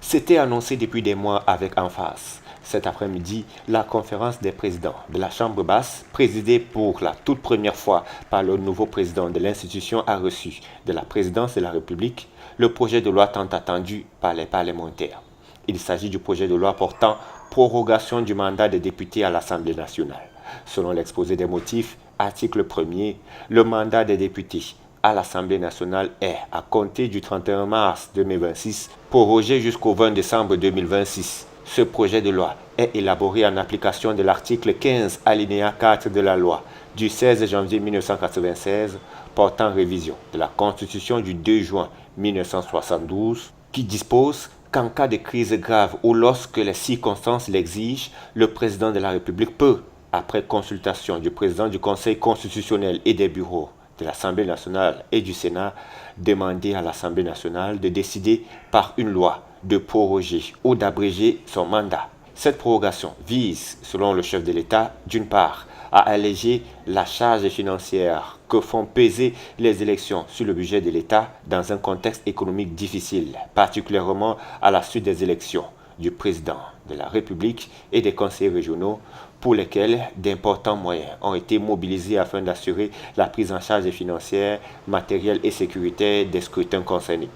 C'était annoncé depuis des mois avec emphase. Cet après-midi, la conférence des présidents de la Chambre basse, présidée pour la toute première fois par le nouveau président de l'institution, a reçu de la présidence de la République le projet de loi tant attendu par les parlementaires. Il s'agit du projet de loi portant prorogation du mandat des députés à l'Assemblée nationale. Selon l'exposé des motifs, article 1er, le mandat des députés à l'Assemblée nationale est, à compter du 31 mars 2026, prorogé jusqu'au 20 décembre 2026. Ce projet de loi est élaboré en application de l'article 15 alinéa 4 de la loi du 16 janvier 1996 portant révision de la Constitution du 2 juin 1972 qui dispose qu'en cas de crise grave ou lorsque les circonstances l'exigent, le président de la République peut, après consultation du président du Conseil constitutionnel et des bureaux de l'Assemblée nationale et du Sénat, demander à l'Assemblée nationale de décider par une loi de proroger ou d'abréger son mandat. Cette prorogation vise, selon le chef de l'État, d'une part, à alléger la charge financière que font peser les élections sur le budget de l'État dans un contexte économique difficile, particulièrement à la suite des élections du président de la République et des conseillers régionaux pour lesquels d'importants moyens ont été mobilisés afin d'assurer la prise en charge financière, matérielle et sécuritaire des scrutins concernés.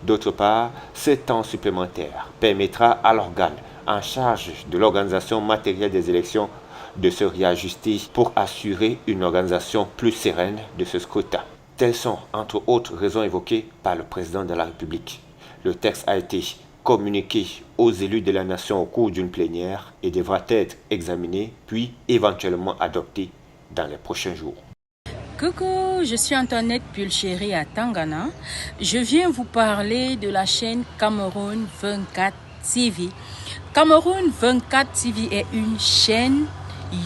D'autre part, ce temps supplémentaire permettra à l'organe en charge de l'organisation matérielle des élections de se réajuster pour assurer une organisation plus sereine de ce scrutin. Telles sont, entre autres raisons évoquées par le président de la République. Le texte a été communiqué aux élus de la nation au cours d'une plénière et devra être examiné puis éventuellement adopté dans les prochains jours. Coucou, je suis Antoinette Pulchéry à Tangana. Je viens vous parler de la chaîne Cameroun 24 TV. Cameroun 24 TV est une chaîne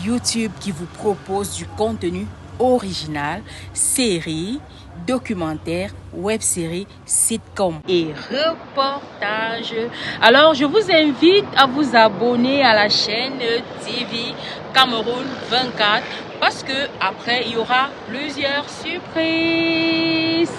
YouTube qui vous propose du contenu original, séries, documentaires, web-séries, sitcoms et reportages. Alors, je vous invite à vous abonner à la chaîne TV Cameroun 24 parce que après, il y aura plusieurs surprises.